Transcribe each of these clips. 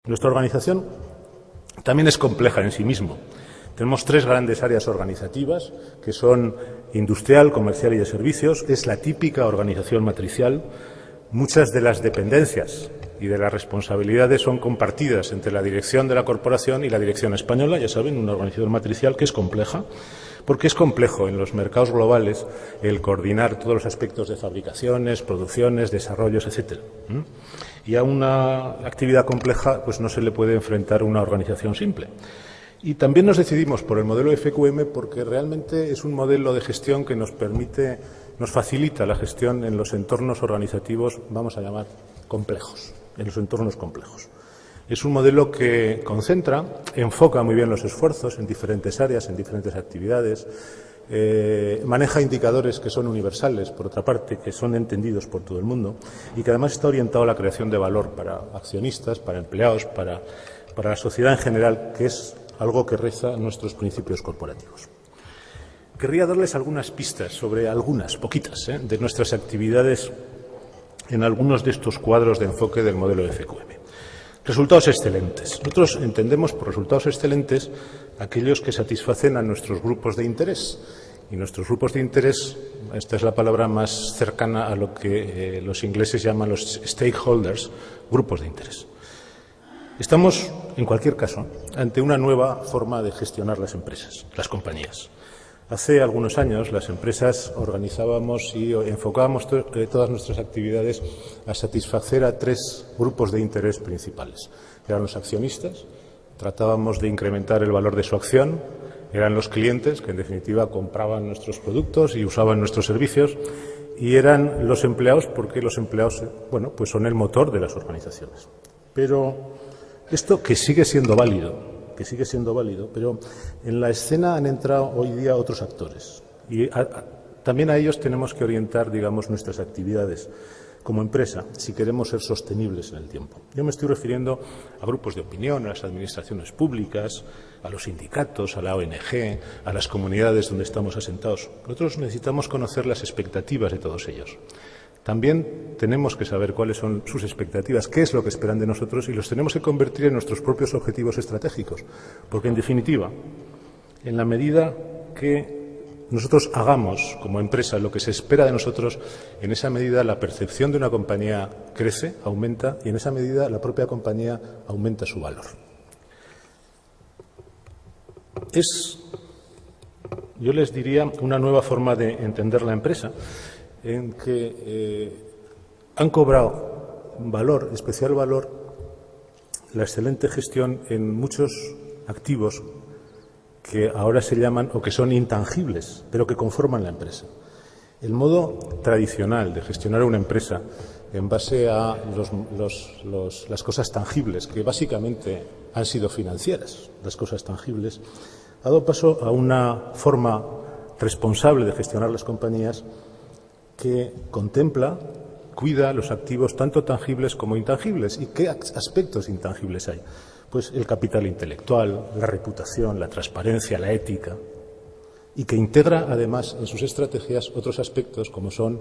Nuestra organización también es compleja en sí mismo. Tenemos tres grandes áreas organizativas, que son industrial, comercial y de servicios. Es la típica organización matricial. Muchas de las dependencias y de las responsabilidades son compartidas entre la dirección de la corporación y la dirección española. Ya saben, una organización matricial que es compleja, porque es complejo en los mercados globales el coordinar todos los aspectos de fabricaciones, producciones, desarrollos, etcétera. Y a una actividad compleja pues no se le puede enfrentar una organización simple. Y también nos decidimos por el modelo FQM porque realmente es un modelo de gestión que nos facilita la gestión en los entornos organizativos, vamos a llamar, complejos, en los entornos complejos. Es un modelo que concentra, enfoca muy bien los esfuerzos en diferentes áreas, en diferentes actividades, maneja indicadores que son universales, por otra parte, que son entendidos por todo el mundo y que además está orientado a la creación de valor para accionistas, para empleados, para la sociedad en general, que es algo que reza nuestros principios corporativos. Querría darles algunas pistas sobre algunas, poquitas, de nuestras actividades en algunos de estos cuadros de enfoque del modelo FQM. Resultados excelentes. Nosotros entendemos por resultados excelentes aquellos que satisfacen a nuestros grupos de interés. Y nuestros grupos de interés, esta es la palabra más cercana a lo que los ingleses llaman los stakeholders, grupos de interés. Estamos, en cualquier caso, ante una nueva forma de gestionar las empresas, las compañías. Hace algunos años las empresas organizábamos y enfocábamos todas nuestras actividades a satisfacer a tres grupos de interés principales. Eran los accionistas, tratábamos de incrementar el valor de su acción, eran los clientes, que en definitiva compraban nuestros productos y usaban nuestros servicios, y eran los empleados, porque los empleados, pues son el motor de las organizaciones. Pero esto que sigue siendo válido, pero en la escena han entrado hoy día otros actores y también a ellos tenemos que orientar, digamos, nuestras actividades como empresa si queremos ser sostenibles en el tiempo. Yo me estoy refiriendo a grupos de opinión, a las administraciones públicas, a los sindicatos, a la ONG, a las comunidades donde estamos asentados. Nosotros necesitamos conocer las expectativas de todos ellos. También tenemos que saber cuáles son sus expectativas, qué es lo que esperan de nosotros y los tenemos que convertir en nuestros propios objetivos estratégicos. Porque, en definitiva, en la medida que nosotros hagamos como empresa lo que se espera de nosotros, en esa medida la percepción de una compañía crece, aumenta y en esa medida la propia compañía aumenta su valor. Yo les diría, una nueva forma de entender la empresa, en que han cobrado valor, especial valor, la excelente gestión en muchos activos que ahora se llaman o que son intangibles, pero que conforman la empresa. El modo tradicional de gestionar una empresa en base a las cosas tangibles, que básicamente han sido financieras, las cosas tangibles, ha dado paso a una forma responsable de gestionar las compañías que contempla, cuida los activos tanto tangibles como intangibles. ¿Y qué aspectos intangibles hay? Pues el capital intelectual, la reputación, la transparencia, la ética, y que integra además en sus estrategias otros aspectos como son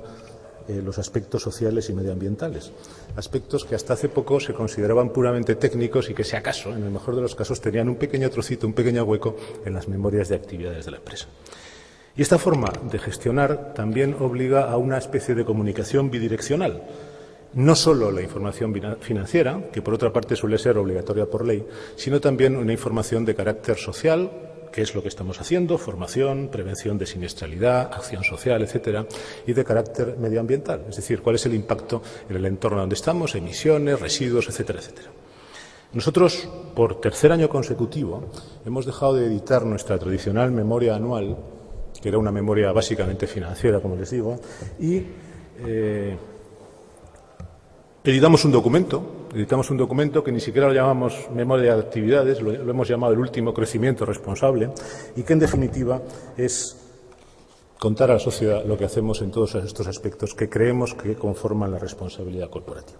los aspectos sociales y medioambientales, aspectos que hasta hace poco se consideraban puramente técnicos y que, si acaso, en el mejor de los casos, tenían un pequeño trocito, un pequeño hueco en las memorias de actividades de la empresa. Y esta forma de gestionar también obliga a una especie de comunicación bidireccional. No solo la información financiera, que por otra parte suele ser obligatoria por ley, sino también una información de carácter social, que es lo que estamos haciendo, formación, prevención de siniestralidad, acción social, etcétera, y de carácter medioambiental, es decir, cuál es el impacto en el entorno donde estamos, emisiones, residuos, etcétera, etcétera. Nosotros, por tercer año consecutivo, hemos dejado de editar nuestra tradicional memoria anual, que era una memoria básicamente financiera, como les digo, y editamos un documento que ni siquiera lo llamamos memoria de actividades, lo hemos llamado el último crecimiento responsable, y que en definitiva es contar a la sociedad lo que hacemos en todos estos aspectos que creemos que conforman la responsabilidad corporativa.